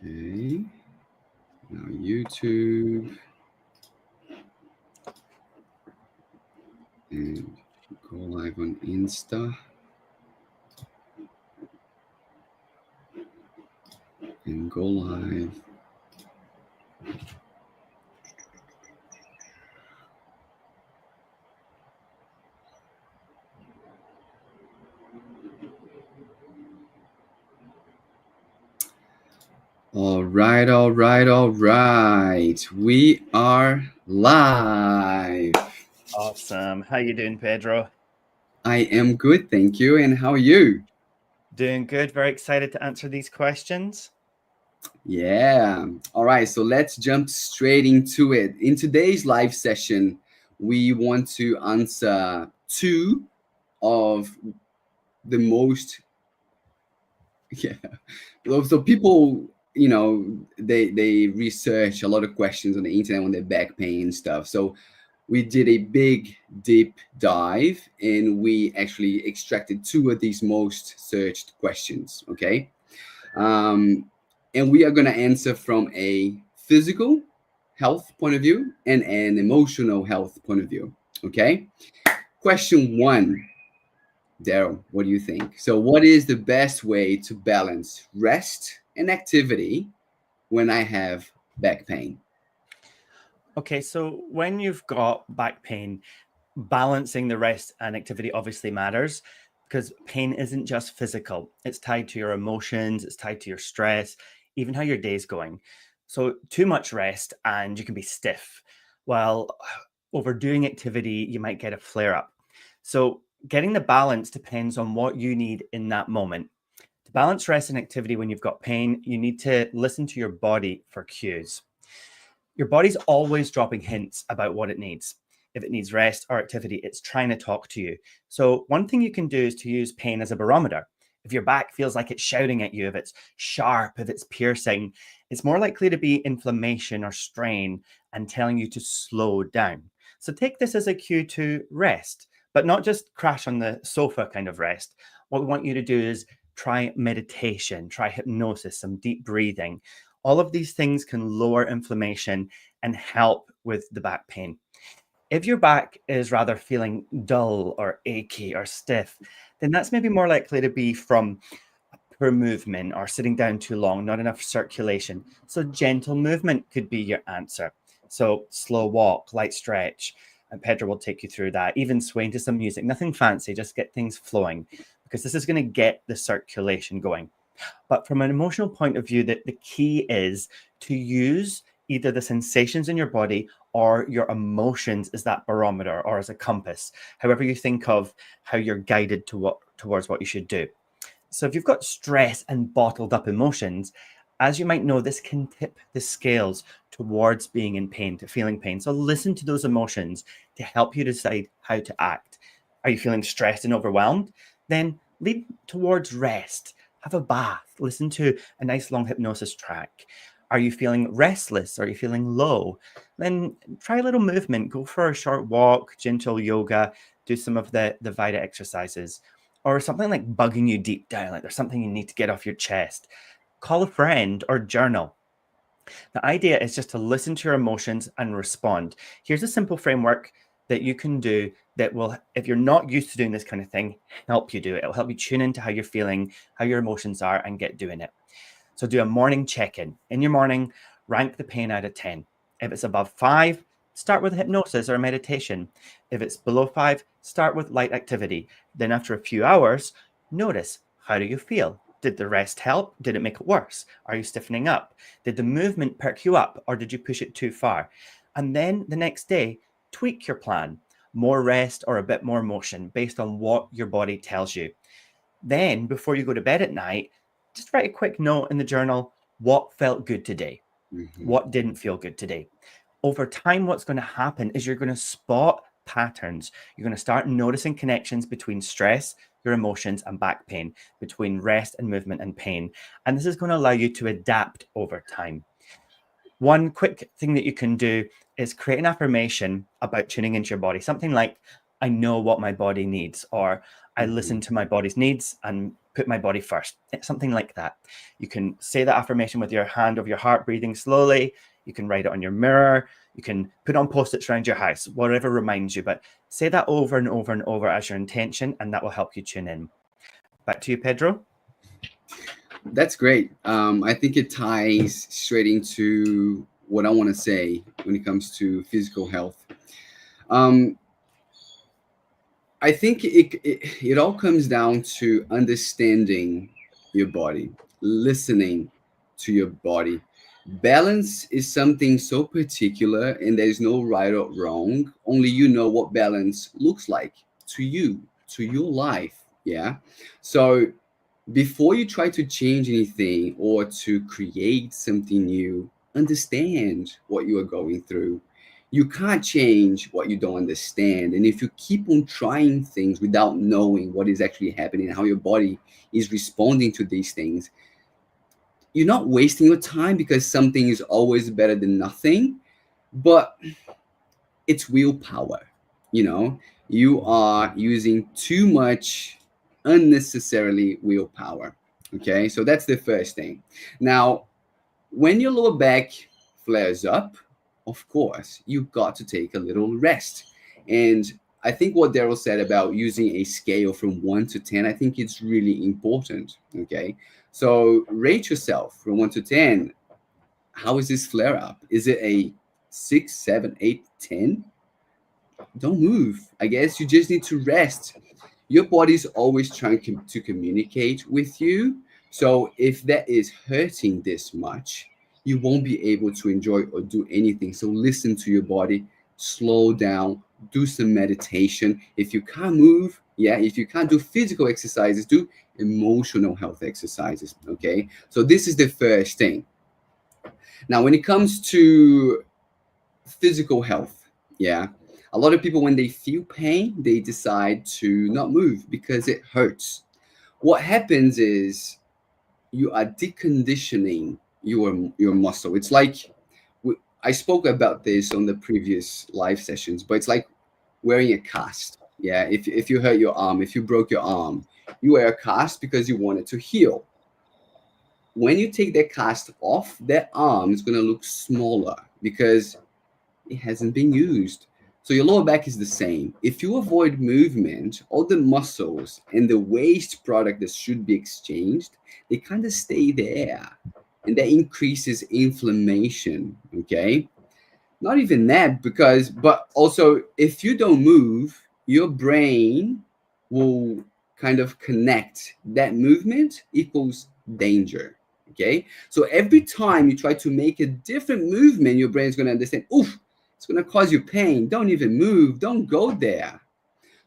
Okay. Now YouTube and go live on Insta and go live. All right, all right, all right. We are live. Awesome. How you doing, Pedro? I am good, thank you. And how are you? Doing good. Very excited to answer these questions. Yeah. All right, so let's jump straight into it. In today's live session, we want to answer two of the most yeah. So people, they research a lot of questions on the internet on their back pain and stuff. So we did a big deep dive and we actually extracted two of these most searched questions. Okay. Um, and we are going to answer from a physical health point of view and an emotional health point of view. Okay. Question one, Daryl, what do you think? So, what is the best way to balance rest and activity when I have back pain? Okay, so when you've got back pain, balancing the rest and activity obviously matters because pain isn't just physical. It's tied to your emotions, it's tied to your stress, even how your day's going. So too much rest and you can be stiff. While overdoing activity, you might get a flare up. So getting the balance depends on what you need in that moment. To balance rest and activity when you've got pain, you need to listen to your body for cues. Your body's always dropping hints about what it needs. If it needs rest or activity, it's trying to talk to you. So, one thing you can do is to use pain as a barometer. If your back feels like it's shouting at you, if it's sharp, if it's piercing, it's more likely to be inflammation or strain and telling you to slow down. So, take this as a cue to rest, but not just crash on the sofa kind of rest. What we want you to do is try meditation, try hypnosis, some deep breathing. All of these things can lower inflammation and help with the back pain. If your back is rather feeling dull or achy or stiff, then that's maybe more likely to be from poor movement or sitting down too long, not enough circulation. So, gentle movement could be your answer. So, slow walk, light stretch, and Pedro will take you through that. Even swaying to some music, nothing fancy, just get things flowing because this is going to get the circulation going. But from an emotional point of view, the key is to use either the sensations in your body or your emotions as that barometer or as a compass, however you think of how you're guided towards what you should do. So if you've got stress and bottled up emotions, as you might know, this can tip the scales towards being in pain, to feeling pain. So listen to those emotions to help you decide how to act. Are you feeling stressed and overwhelmed? Then lead towards rest. Have a bath. Listen to a nice long hypnosis track. Are you feeling restless? Are you feeling low? Then try a little movement. Go for a short walk, gentle yoga, do some of the Vita exercises or something like bugging you deep down, like there's something you need to get off your chest, call a friend or journal. The idea is just to listen to your emotions and respond. Here's a simple framework that you can do that will, if you're not used to doing this kind of thing, help you do it. It'll help you tune into how you're feeling, how your emotions are, and get doing it. So do a morning check-in. In your morning, rank the pain out of 10. If it's above 5, start with hypnosis or meditation. If it's below 5, start with light activity. Then after a few hours, notice, how do you feel? Did the rest help? Did it make it worse? Are you stiffening up? Did the movement perk you up or did you push it too far? And then the next day, tweak your plan. More rest or a bit more motion based on what your body tells you. Then, before you go to bed at night, just write a quick note in the journal, what felt good today? Mhm. What didn't feel good today? Over time, what's going to happen is you're going to spot patterns. You're going to start noticing connections between stress, your emotions, and back pain, between rest and movement and pain. And this is going to allow you to adapt over time. One quick thing that you can do is create an affirmation about tuning into your body. Something like, I know what my body needs, or I listen Mhm. to my body's needs and put my body first. It's something like that. You can say that affirmation with your hand over your heart, breathing slowly. You can write it on your mirror. You can put on post-its around your house, whatever reminds you. But say that over and over and over as your intention, and that will help you tune in. Back to you, Pedro. That's great. I think it ties straight into what I want to say when it comes to physical health. Um, I think it all comes down to understanding your body, listening to your body. Balance is something so particular, and there's no right or wrong. Only you know what balance looks like to you, to your life. Yeah. So before you try to change anything or to create something new, understand what you are going through. You can't change what you don't understand. And if you keep on trying things without knowing what is actually happening, how your body is responding to these things, you're not wasting your time, because something is always better than nothing. But it's willpower. You know, you are using too much unnecessarily willpower. Okay, so that's the first thing. Now, when your lower back flares up, of course, you've got to take a little rest. And I think what Daryl said about using a scale from 1 to 10, I think it's really important. Okay, so rate yourself from 1 to 10. How is this flare up? Is it a 6, 7, 8, 10? Don't move. I guess you just need to rest. Your body's always trying to communicate with you. So if that is hurting this much, you won't be able to enjoy or do anything. So listen to your body, slow down, do some meditation. If you can't move, yeah, if you can't do physical exercises, do emotional health exercises. Okay. So this is the first thing. Now, when it comes to physical health, yeah, a lot of people, when they feel pain, they decide to not move because it hurts. What happens is you are deconditioning your muscle. It's like, I spoke about this on the previous live sessions, but it's like wearing a cast. Yeah, if you hurt your arm, if you broke your arm, you wear a cast because you want it to heal. When you take that cast off, that arm is going to look smaller because it hasn't been used. So your lower back is the same. If you avoid movement, all the muscles and the waste product that should be exchanged, they kind of stay there. And that increases inflammation. Okay. Not even that, but also if you don't move, your brain will kind of connect that movement equals danger. Okay. So every time you try to make a different movement, your brain is going to understand, oof, it's going to cause you pain. Don't even move. Don't go there.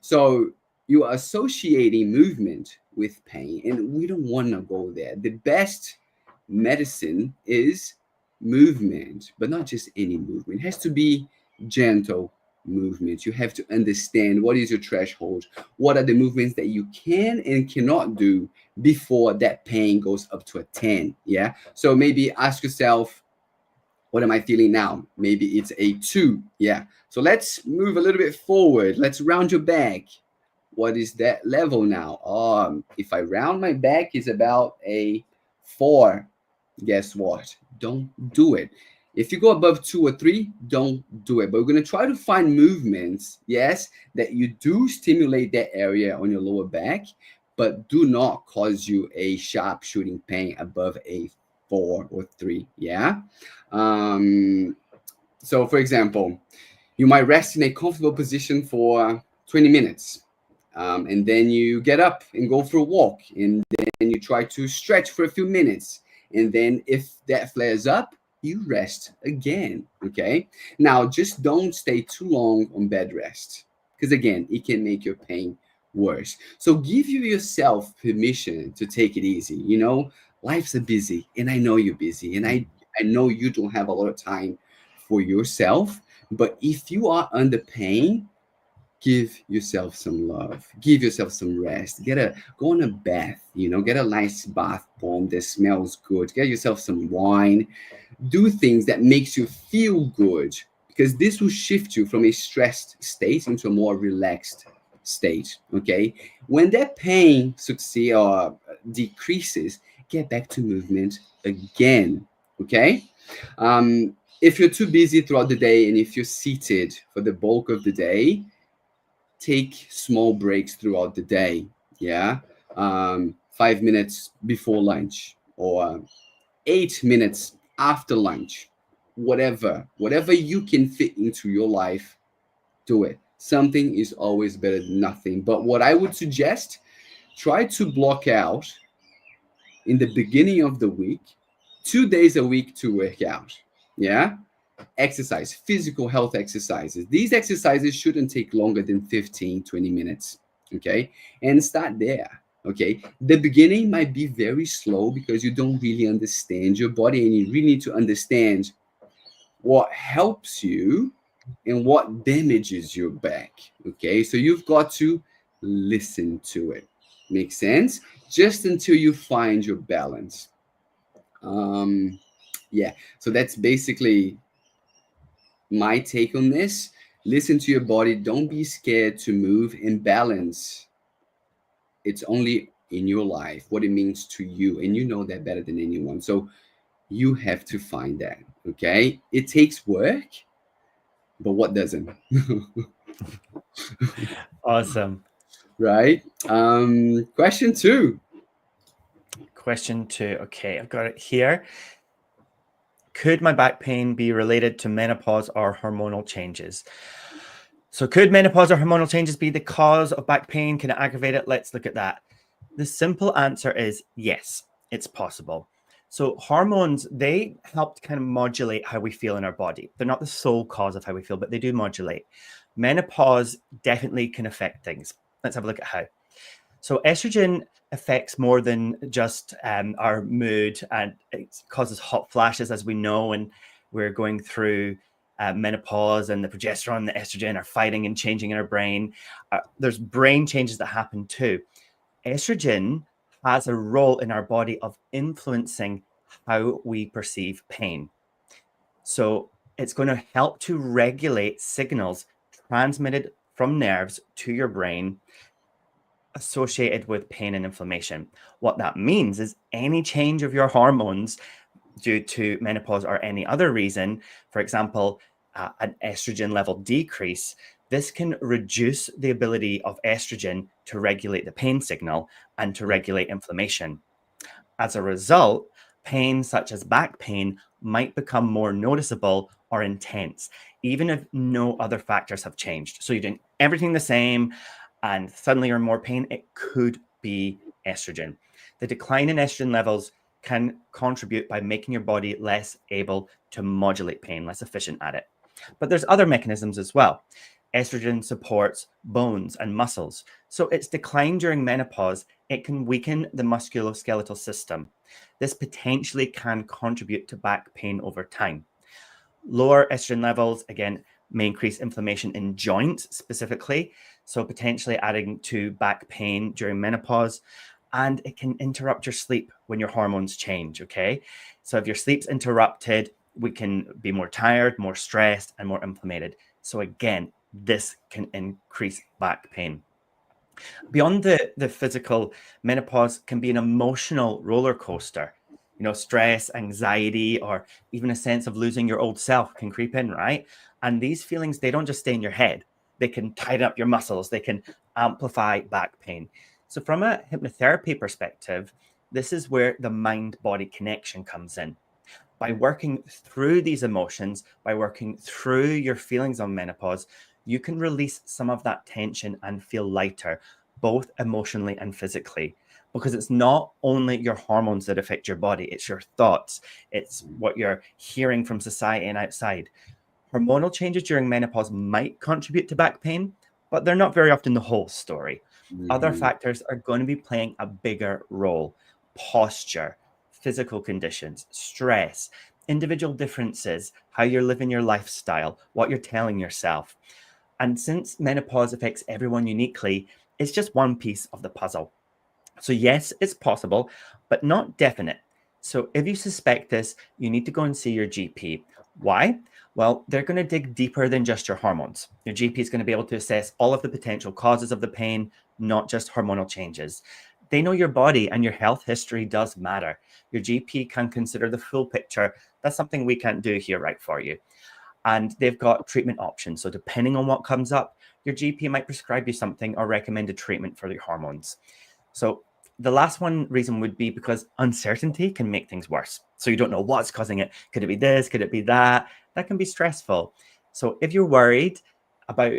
So you are associating movement with pain, and we don't want to go there. The best medicine is movement, but not just any movement. It has to be gentle movement. You have to understand what is your threshold, what are the movements that you can and cannot do before that pain goes up to a 10. Yeah. So maybe ask yourself, what am I feeling now? Maybe it's a 2. Yeah. So let's move a little bit forward. Let's round your back. What is that level now? If I round my back, it's about a 4. Guess what? Don't do it. If you go above 2 or 3, don't do it. But we're going to try to find movements, yes, that you do stimulate that area on your lower back, but do not cause you a sharp shooting pain above a 4 or 3. Yeah. So, for example, you might rest in a comfortable position for 20 minutes. And then you get up and go for a walk. And then you try to stretch for a few minutes. And then if that flares up, you rest again. Okay. Now, just don't stay too long on bed rest, because again, it can make your pain worse. So give yourself permission to take it easy. You know, life's a busy, and I know you're busy, and I know you don't have a lot of time for yourself. But if you are under pain, give yourself some love, give yourself some rest, go on a bath, get a nice bath bomb that smells good, get yourself some wine, do things that makes you feel good, because this will shift you from a stressed state into a more relaxed state. Okay, when that pain succeed or decreases, get back to movement again. Okay, if you're too busy throughout the day and if you're seated for the bulk of the day, take small breaks throughout the day. Yeah, 5 minutes before lunch or 8 minutes after lunch. Whatever you can fit into your life, do it. Something is always better than nothing. But what I would suggest, try to block out in the beginning of the week 2 days a week to work out. Yeah, exercise, physical health exercises. These exercises shouldn't take longer than 15, 20 minutes. Okay. And start there. Okay. The beginning might be very slow because you don't really understand your body and you really need to understand what helps you and what damages your back. Okay. So you've got to listen to it. Make sense? Just until you find your balance. Um, yeah. So that's basically my take on this. Listen to your body. Don't be scared to move and balance. It's only in your life what it means to you, and you know that better than anyone. So you have to find that. Okay, it takes work, but what doesn't? Awesome. Right. Question two. Question 2. Okay, I've got it here. Could my back pain be related to menopause or hormonal changes? So, could menopause or hormonal changes be the cause of back pain? Can it aggravate it? Let's look at that. The simple answer is yes, it's possible. So, hormones, they help to kind of modulate how we feel in our body. They're not the sole cause of how we feel, but they do modulate. Menopause definitely can affect things. Let's have a look at how. So, estrogen affects more than just our mood, and it causes hot flashes, as we know, and we're going through menopause, and the progesterone and the estrogen are fighting and changing in our brain. There's brain changes that happen too. Estrogen has a role in our body of influencing how we perceive pain. So it's going to help to regulate signals transmitted from nerves to your brain associated with pain and inflammation. What that means is any change of your hormones due to menopause or any other reason, for example, an estrogen level decrease, this can reduce the ability of estrogen to regulate the pain signal and to regulate inflammation. As a result, pain such as back pain might become more noticeable or intense, even if no other factors have changed. So you're doing everything the same and suddenly you're in more pain, it could be estrogen. The decline in estrogen levels can contribute by making your body less able to modulate pain, less efficient at it. But there's other mechanisms as well. Estrogen supports bones and muscles. So its decline during menopause, it can weaken the musculoskeletal system. This potentially can contribute to back pain over time. Lower estrogen levels, again, may increase inflammation in joints specifically, so potentially adding to back pain during menopause. And it can interrupt your sleep when your hormones change, okay? So if your sleep's interrupted, we can be more tired, more stressed, and more inflamed. So again, this can increase back pain. Beyond the physical, menopause can be an emotional roller coaster. You know, stress, anxiety, or even a sense of losing your old self can creep in, right? And these feelings, they don't just stay in your head. They can tighten up your muscles. They can amplify back pain. So from a hypnotherapy perspective, this is where the mind-body connection comes in. By working through these emotions, by working through your feelings on menopause, you can release some of that tension and feel lighter, both emotionally and physically. Because it's not only your hormones that affect your body, it's your thoughts, it's what you're hearing from society and outside. Hormonal changes during menopause might contribute to back pain, but they're not very often the whole story. Other Mhm. factors are going to be playing a bigger role: posture, physical conditions, stress, individual differences, how you're living your lifestyle, what you're telling yourself. And since menopause affects everyone uniquely, it's just one piece of the puzzle. So, yes, it's possible, but not definite. So if you suspect this, you need to go and see your GP. Why? Well, they're going to dig deeper than just your hormones. Your GP is going to be able to assess all of the potential causes of the pain, not just hormonal changes. They know your body, and your health history does matter. Your GP can consider the full picture. That's something we can't do here right for you. And they've got treatment options. So depending on what comes up, your GP might prescribe you something or recommend a treatment for your hormones. So the last one reason would be because uncertainty can make things worse. So you don't know what's causing it. Could it be this? Could it be that? That can be stressful. So if you're worried about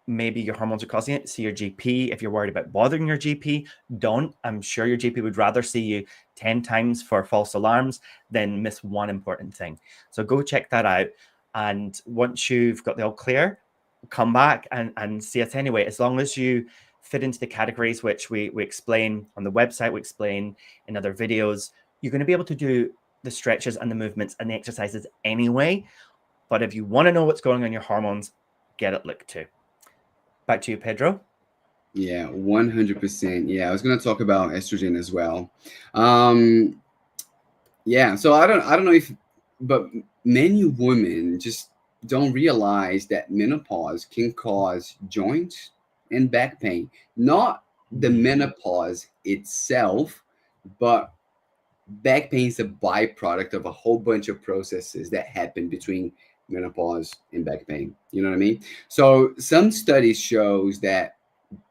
maybe your hormones are causing it, see your GP. If you're worried about bothering your GP, don't. I'm sure your GP would rather see you 10 times for false alarms than miss one important thing. So go check that out. And once you've got the all clear, come back and see us anyway, as long as you fit into the categories which we explain on the website, we explain in other videos. You're going to be able to do the stretches and the movements and the exercises anyway. But if you want to know what's going on in your hormones, get it looked to. Back to you, Pedro. Yeah, 100%. Yeah, I was going to talk about estrogen as well. Um, yeah, so I don't know if, but many women just don't realize that menopause can cause joint and back pain. Not the menopause itself, but back pain is a byproduct of a whole bunch of processes that happen between menopause and back pain. You know what I mean? So some studies shows that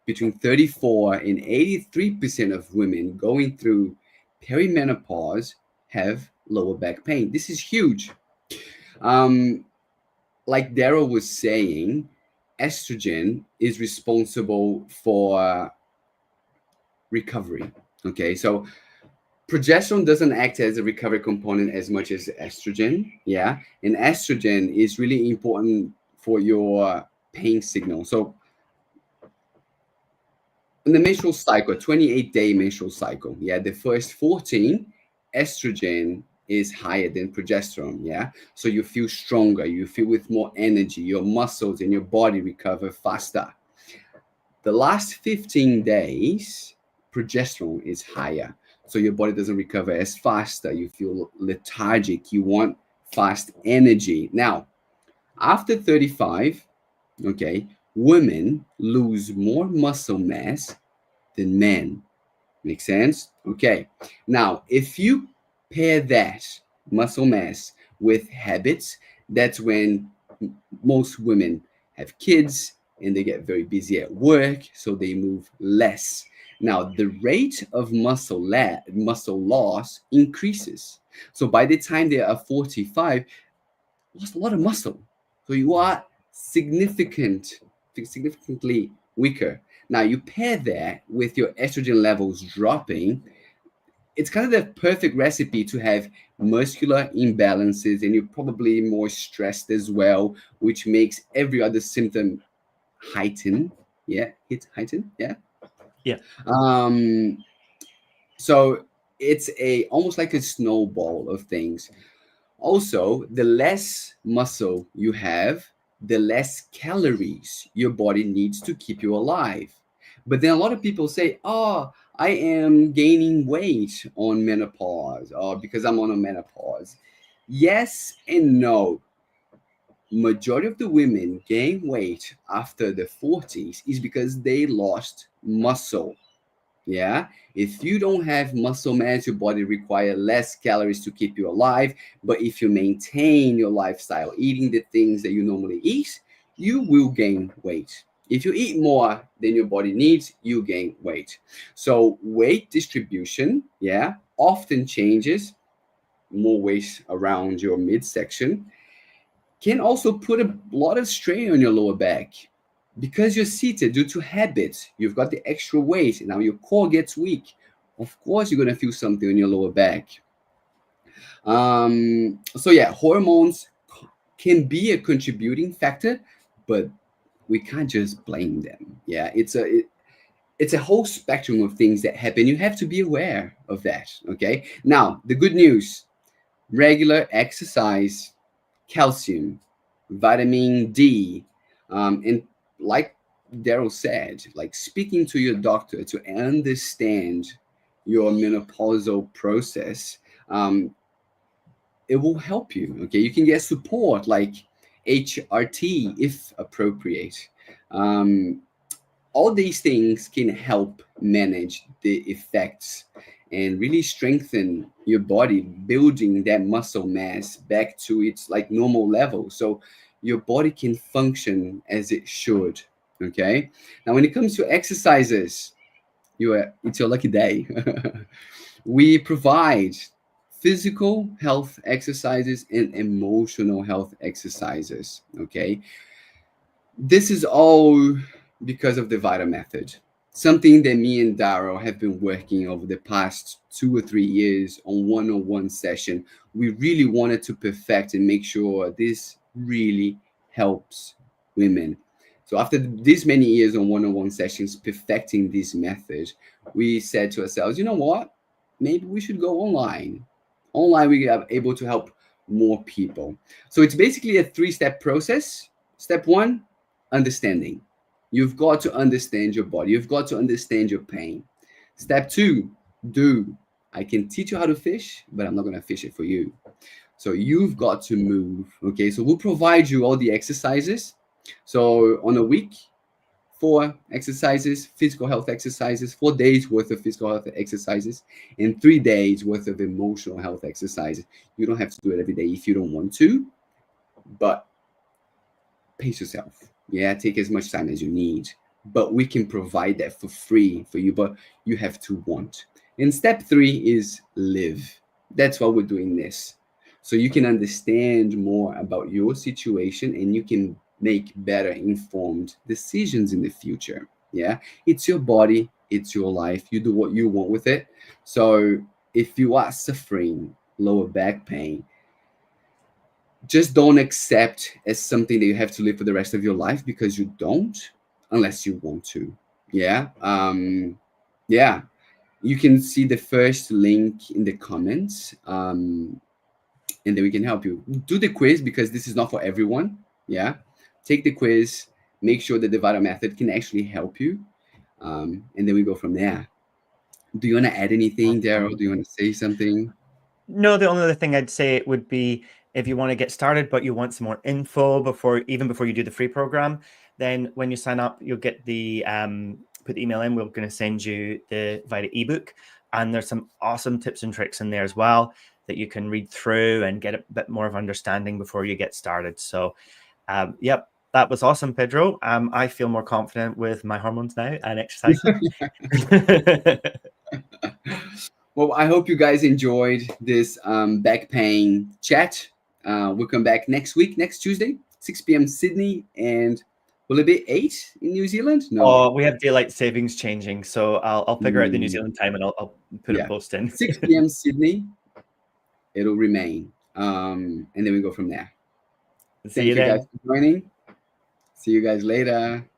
between 34 and 83% of women going through perimenopause have lower back pain. This is huge. Um, like Daryl was saying, estrogen is responsible for recovery. Okay, so progesterone doesn't act as a recovery component as much as estrogen. Yeah, and estrogen is really important for your pain signal. So in the menstrual cycle, 28-day menstrual cycle, yeah, the first 14, estrogen is higher than progesterone, yeah. So you feel stronger, you feel with more energy, your muscles and your body recover faster. The last 15 days, progesterone is higher. So your body doesn't recover as faster. You feel lethargic. You want fast energy. Now, after 35, okay, women lose more muscle mass than men. Make sense? Okay. Now, if you pair that muscle mass with habits, that's when most women have kids and they get very busy at work, so they move less. Now, the rate of muscle loss increases. So by the time they are 45, lost a lot of muscle. So you are significantly weaker. Now you pair that with your estrogen levels dropping, it's kind of the perfect recipe to have muscular imbalances, and you're probably more stressed as well, which makes every other symptom heighten. Yeah, it's heighten. Yeah. Yeah. Um, so it's a almost like a snowball of things. Also, the less muscle you have, the less calories your body needs to keep you alive. But then a lot of people say, oh, I am gaining weight on menopause or because I'm on a menopause. Yes and no. Majority of the women gain weight after the 40s is because they lost muscle. Yeah, if you don't have muscle mass, your body require less calories to keep you alive. But if you maintain your lifestyle, eating the things that you normally eat, you will gain weight. If you eat more than your body needs, you gain weight. So weight distribution, yeah, often changes. More weight around your midsection can also put a lot of strain on your lower back. Because you're seated due to habit, you've got the extra weight, and now your core gets weak. Of course, you're going to feel something in your lower back. So, yeah, hormones can be a contributing factor, but we can't just blame them. Yeah, it's a whole spectrum of things that happen. You have to be aware of that. Okay. Now, the good news: regular exercise, calcium, vitamin D, and like Daryl said, like speaking to your doctor to understand your menopausal process it will help you. Okay, you can get support like HRT if appropriate. Um, all these things can help manage the effects and really strengthen your body, building that muscle mass back to its like normal level, so your body can function as it should. Okay, now when it comes to exercises, it's your lucky day. We provide physical health exercises and emotional health exercises. Okay, this is all because of the Vita Method, something that me and Daryl have been working over the past 2 or 3 years on one-on-one session. We really wanted to perfect and make sure this really helps women. So after this many years on one-on-one sessions perfecting this method, we said to ourselves, you know what? Maybe we should go online. Online, we are able to help more people. So it's basically a three-step process. Step one, understanding. You've got to understand your body. You've got to understand your pain. Step two, do. I can teach you how to fish, but I'm not going to fish it for you. So you've got to move. Okay. So we'll provide you all the exercises. So on a week, 4 exercises, physical health exercises, 4 days worth of physical health exercises, and 3 days worth of emotional health exercises. You don't have to do it every day if you don't want to, but pace yourself. Yeah, take as much time as you need. But we can provide that for free for you, but you have to want. And step three is live. That's why we're doing this. So you can understand more about your situation and you can make better informed decisions in the future. Yeah, it's your body, it's your life. You do what you want with it. So if you are suffering lower back pain, just don't accept as something that you have to live for the rest of your life, because you don't, unless you want to. Yeah. Yeah, you can see the first link in the comments, and then we can help you do the quiz, because this is not for everyone. Yeah, take the quiz, make sure that the Vita Method can actually help you, and then we go from there. Do you want to add anything, Daryl? Do you want to say something? No, the only other thing I'd say would be if you want to get started, but you want some more info before you do the free program, then when you sign up, you'll get the put the email in. We're going to send you the Vita ebook, and there's some awesome tips and tricks in there as well that you can read through and get a bit more of understanding before you get started. So, yep, that was awesome, Pedro. I feel more confident with my hormones now and exercising. Well, I hope you guys enjoyed this back pain chat. We'll come back next week, next Tuesday, 6 p.m. Sydney. And will it be 8 in New Zealand? No. Oh, we have daylight savings changing, so I'll figure out the New Mm, Zealand time and I'll put a yeah. post in. 6 p.m. Sydney, it'll remain. And then we go from there. See Thank you you guys then. for joining. See you guys later.